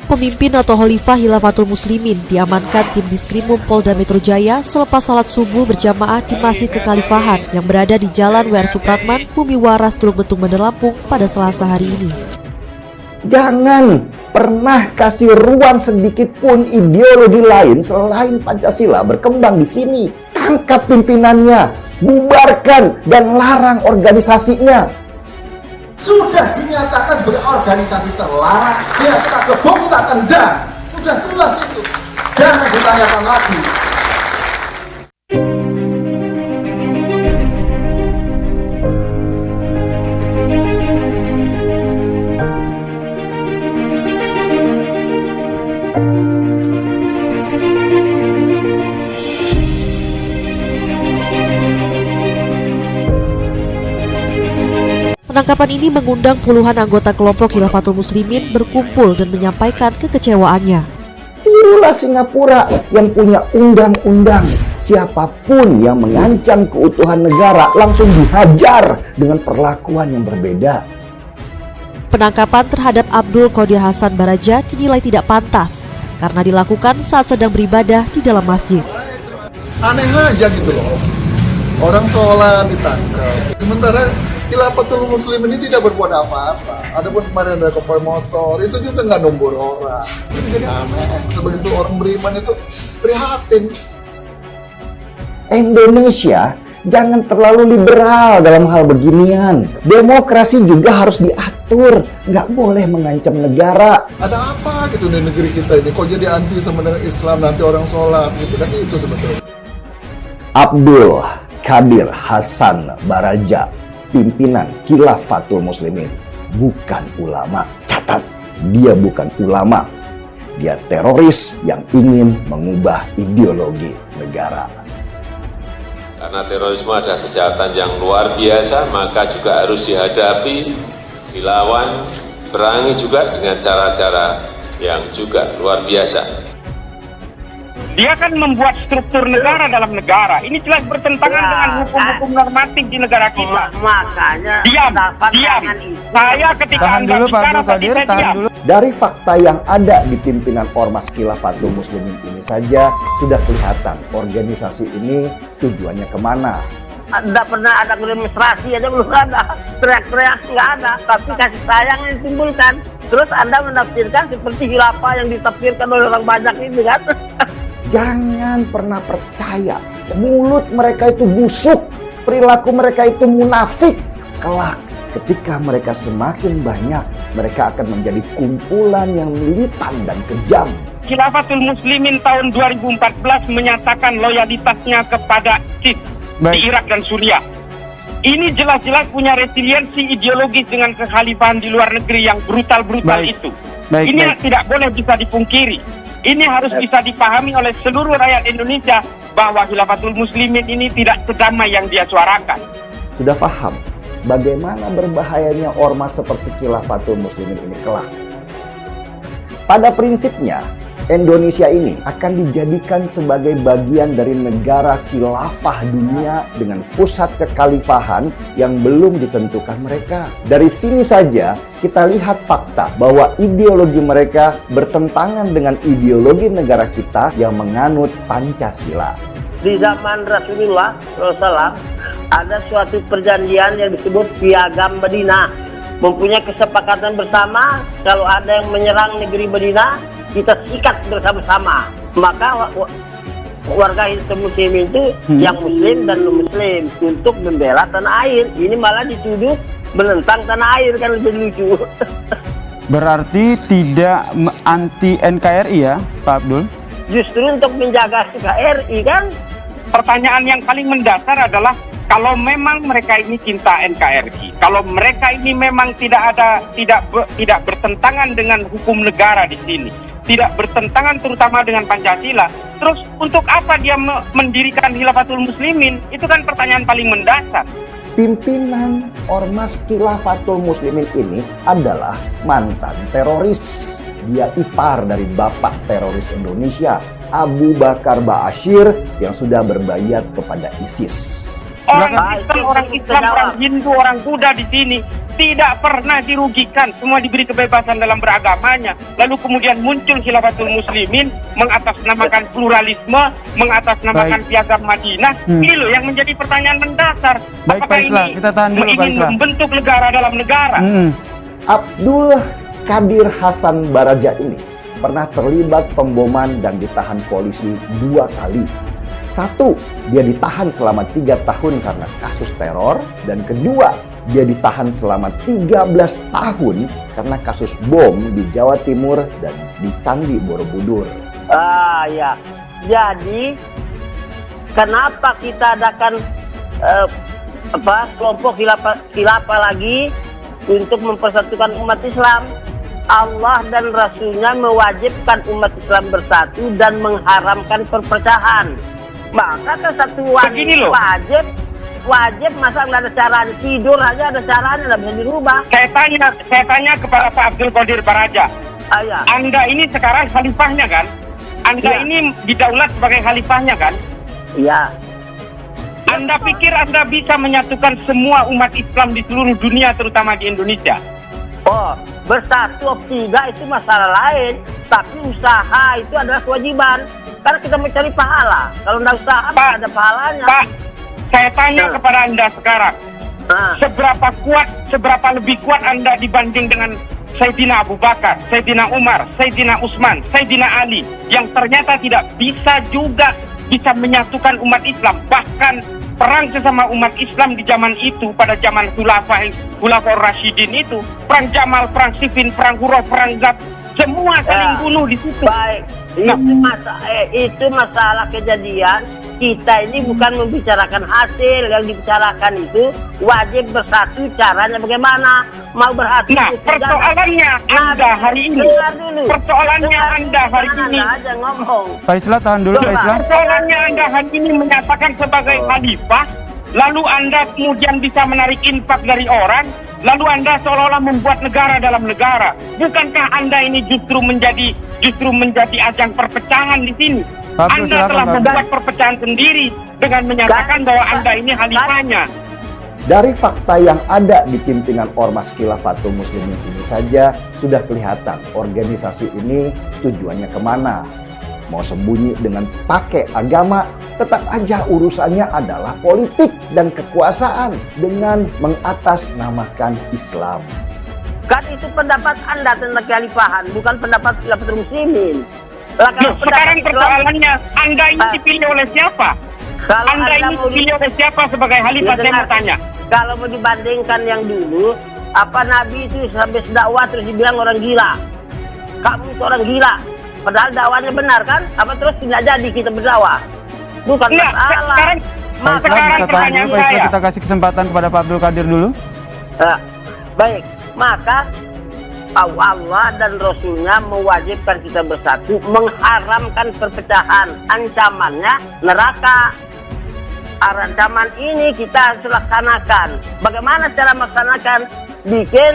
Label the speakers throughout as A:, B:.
A: Pemimpin atau Khalifah Khilafatul Muslimin diamankan tim Diskrimum Polda Metro Jaya selepas salat subuh berjamaah di Masjid Kekhalifahan yang berada di Jalan W.R. Supratman, Bumi Waras, Teluk Betung, Bandar Lampung pada Selasa hari ini.
B: Jangan pernah kasih ruang sedikit pun ideologi lain selain Pancasila berkembang di sini. Tangkap pimpinannya, bubarkan dan larang organisasinya.
C: Sudah dinyatakan sebagai organisasi terlarang, ya kita gebuk, kita tendang. Sudah jelas itu. Jangan ditanyakan lagi.
A: Penangkapan ini mengundang puluhan anggota kelompok Khilafatul Muslimin berkumpul dan menyampaikan kekecewaannya.
B: Tirulah Singapura yang punya undang-undang. Siapapun yang mengancam keutuhan negara langsung dihajar dengan perlakuan yang berbeda.
A: Penangkapan terhadap Abdul Qadir Hasan Baraja dinilai tidak pantas karena dilakukan saat sedang beribadah di dalam masjid.
D: Aneh aja gitu loh. Orang sholat ditangkap. Sementara Khilafatul Muslim ini tidak berbuat apa-apa. Adapun kemarin ada konvoy motor, itu juga nggak nombor orang. Itu jadi aneh. Sebagai orang beriman itu prihatin.
B: Indonesia jangan terlalu liberal dalam hal beginian. Demokrasi juga harus diatur. Nggak boleh mengancam negara.
D: Ada apa gitu di negeri kita ini? Kok jadi anti sama dengan Islam, nanti orang sholat gitu kan, itu sebetulnya.
B: Abdul Qadir Hasan Baraja, pimpinan Khilafatul Muslimin, bukan ulama. Catat, dia bukan ulama. Dia teroris yang ingin mengubah ideologi negara.
E: Karena terorisme adalah kejahatan yang luar biasa, maka juga harus dihadapi, dilawan, perangi juga dengan cara-cara yang juga luar biasa.
F: Dia kan membuat struktur negara dalam negara. Ini jelas bertentangan dengan hukum-hukum normatif di negara kita.
G: Makanya
F: diam. Saya ketika Anda bicara tadi saya diam.
B: Dari fakta yang ada di pimpinan Ormas Khilafatul Muslimin ini saja sudah kelihatan organisasi ini tujuannya kemana.
G: Tidak pernah ada demonstrasi aja, belum ada. Teriak-teriak nggak ada. Tapi kasih sayang yang ditimbulkan. Terus Anda menafsirkan seperti khilafah yang ditafsirkan oleh orang banyak itu kan.
B: Jangan pernah percaya, mulut mereka itu busuk, perilaku mereka itu munafik. Kelak, ketika mereka semakin banyak, mereka akan menjadi kumpulan yang militan dan kejam.
F: Khilafatul Muslimin tahun 2014 menyatakan loyalitasnya kepada ISIS di Irak dan Suriah. Ini jelas-jelas punya resiliensi ideologis dengan kekhalifahan di luar negeri yang brutal-brutal itu. Ini tidak boleh bisa dipungkiri. Ini harus bisa dipahami oleh seluruh rakyat Indonesia bahwa Khilafatul Muslimin ini tidak sedamai yang dia suarakan.
B: Sudah paham bagaimana berbahayanya ormas seperti Khilafatul Muslimin ini kelak? Pada prinsipnya, Indonesia ini akan dijadikan sebagai bagian dari negara khilafah dunia dengan pusat kekhalifahan yang belum ditentukan mereka. Dari sini saja kita lihat fakta bahwa ideologi mereka bertentangan dengan ideologi negara kita yang menganut Pancasila.
G: Di zaman Rasulullah SAW ada suatu perjanjian yang disebut Piagam Madinah. Mempunyai kesepakatan bersama kalau ada yang menyerang negeri Madinah, kita sikat bersama-sama. Maka warga muslim itu yang muslim dan non-muslim untuk membela tanah air. Ini malah dituduh menentang tanah air, kan lebih lucu.
H: Berarti tidak anti NKRI ya Pak Abdul?
G: Justru untuk menjaga NKRI kan.
F: Pertanyaan yang paling mendasar adalah kalau memang mereka ini cinta NKRI, kalau mereka ini memang tidak bertentangan dengan hukum negara di sini, tidak bertentangan terutama dengan Pancasila, terus untuk apa dia mendirikan Khilafatul Muslimin? Itu kan pertanyaan paling mendasar.
B: Pimpinan Ormas Khilafatul Muslimin ini adalah mantan teroris. Dia ipar dari bapak teroris Indonesia, Abu Bakar Ba'asyir, yang sudah berbayat kepada ISIS.
F: Orang Islam, orang Hindu, orang Buddha di sini tidak pernah dirugikan, semua diberi kebebasan dalam beragamanya. Lalu kemudian muncul Khilafatul Muslimin mengatasnamakan pluralisme, mengatasnamakan Piagam Madinah. Ini loh yang menjadi pertanyaan mendasar.
H: Baik,
F: Apakah
H: Pak Islah,
F: ini
H: kita tahan dulu, Pak
F: ingin
H: Islah.
F: membentuk negara dalam negara?
B: Abdul Qadir Hasan Baraja ini pernah terlibat pemboman dan ditahan polisi 2 kali. 1, dia ditahan selama 3 tahun karena kasus teror, dan kedua, dia ditahan selama 13 tahun karena kasus bom di Jawa Timur dan di Candi Borobudur.
G: Ya. Jadi kenapa kita adakan kelompok khilafah lagi untuk mempersatukan umat Islam? Allah dan Rasulnya mewajibkan umat Islam bersatu dan mengharamkan perpecahan. Maka kan satu wajib masa nggak ada caranya, tidur aja ada caranya, nggak bisa dirubah.
F: Saya tanya kepada Pak Abdul Qadir Baraja.
G: Ya.
F: Anda ini sekarang khalifahnya kan? Anda ini didaulat sebagai khalifahnya kan?
G: Iya.
F: Anda pikir Anda bisa menyatukan semua umat Islam di seluruh dunia, terutama di Indonesia?
G: Oh, bersatu atau tidak itu masalah lain. Tapi usaha itu adalah kewajiban. Karena kita mencari pahala. Kalau nggak usaha,
F: Pak,
G: ada pahalanya.
F: Pak, saya tanya kepada Anda sekarang. Seberapa lebih kuat Anda dibanding dengan Sayyidina Abu Bakar, Sayyidina Umar, Sayyidina Utsman, Sayyidina Ali, yang ternyata tidak bisa menyatukan umat Islam. Bahkan perang sesama umat Islam di zaman itu, pada zaman Khulafaur Rasyidin itu, perang Jamal, perang Siffin, perang Huruf, perang Zab, semua saling bunuh di situ.
G: Baik, itu masalah kejadian. Kita ini bukan membicarakan hasil, yang dibicarakan itu wajib bersatu, caranya bagaimana, mau berhati.
F: Nah, persoalannya Anda hari ini. Persoalannya Anda hari ini.
G: Aja ngomong.
H: Pak Islah, tahan dulu, Pak Islah.
F: Persoalannya Anda hari ini menyatakan sebagai khalifah, lalu Anda kemudian bisa menarik infak dari orang, lalu Anda seolah-olah membuat negara dalam negara. Bukankah Anda ini justru menjadi ajang perpecahan di sini? Anda telah membuat perpecahan sendiri dengan menyatakan bahwa Anda ini khalifahnya.
B: Dari fakta yang ada di pimpinan Ormas Khilafatul Muslimin ini saja sudah kelihatan organisasi ini tujuannya kemana. Mau sembunyi dengan pakai agama, tetap aja urusannya adalah politik dan kekuasaan dengan mengatasnamakan Islam.
G: Kan itu pendapat Anda tentang kekhalifahan, bukan pendapat Khilafatul Muslimin.
F: Sekarang persoalannya, Anda ini dipilih oleh siapa? Anda ini dipilih oleh siapa sebagai khalifah? Saya mau tanya.
G: Kalau mau dibandingkan yang dulu, apa Nabi itu sampai dakwah terus dibilang orang gila? Kamu itu orang gila. Padahal dakwahnya benar kan? Apa terus tidak jadi kita berdakwah? Bukan masalah.
F: Sekarang pertanyaan saya.
H: Kita kasih kesempatan kepada Pak Abdul Qadir dulu.
G: Baik, maka Allah dan Rasulnya mewajibkan kita bersatu, mengharamkan perpecahan, ancamannya neraka. Ancaman ini kita harus laksanakan. Bagaimana cara melaksanakan? Bikin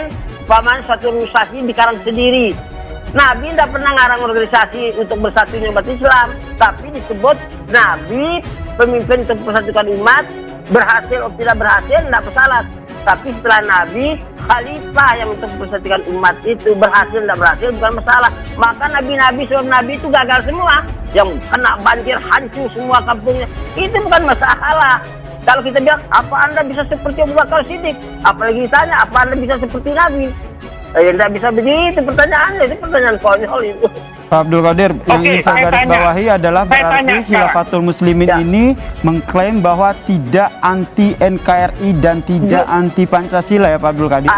G: suatu organisasi dikarang sendiri. Nabi tidak pernah ngarang organisasi untuk bersatunya umat Islam, tapi disebut Nabi pemimpin untuk persatukan umat, berhasil atau tidak berhasil tidak masalah. Tapi setelah Nabi, khalifah yang untuk mempersatukan umat itu berhasil tidak berhasil bukan masalah. Maka nabi-nabi sebelum Nabi itu gagal semua, yang kena banjir hancur semua kampungnya, itu bukan masalah. Kalau kita bilang, apa Anda bisa seperti Abu Bakar Siddiq? Apalagi ditanya, apa Anda bisa seperti Nabi? Tidak bisa begitu pertanyaannya, itu pertanyaan konyol itu.
H: Pak Abdul Qadir, yang ingin saya garis bawahi adalah berarti Khilafatul Muslimin ini mengklaim bahwa tidak anti NKRI dan tidak anti Pancasila ya Pak Abdul Qadir?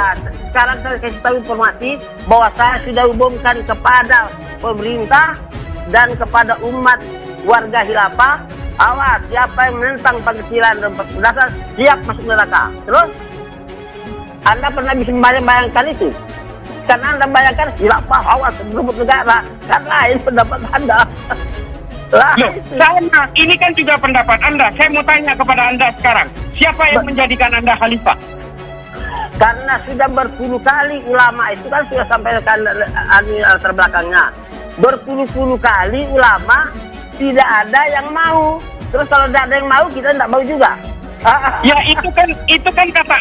G: Sekarang saya kasih tahu informasi bahwa saya sudah hubungkan kepada pemerintah dan kepada umat warga khilafah, awas siapa yang menentang Pancasila dan berdasar siap masuk neraka. Terus Anda pernah bisa membayangkan itu? Karena Anda bayangkan khilafah awas merebut negara, kan lain pendapat Anda.
F: Sama, ini kan juga pendapat Anda. Saya mau tanya kepada Anda sekarang, siapa yang menjadikan Anda khalifah?
G: Karena sudah berpuluh kali ulama itu kan sudah sampaikan latar belakangnya. Berpuluh-puluh kali ulama tidak ada yang mau. Terus kalau tidak ada yang mau, kita tidak mau juga.
F: Ya itu kan kata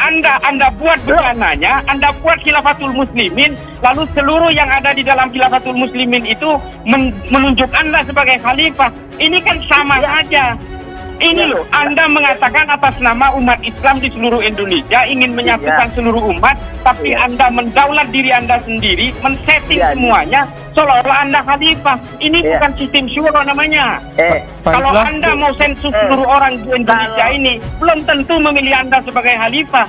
F: Anda buat bencananya, Anda buat Khilafatul Muslimin, lalu seluruh yang ada di dalam Khilafatul Muslimin itu menunjuk Anda sebagai khalifah. Ini kan sama saja. Ini loh, Anda mengatakan atas nama umat Islam di seluruh Indonesia ingin menyatukan seluruh umat, tapi Anda mendaulat diri Anda sendiri, men-setting semuanya seolah-olah Anda khalifah. Ini bukan sistem syura namanya. Kalau Anda mau sensus seluruh orang di Indonesia ini, belum tentu memilih Anda sebagai khalifah.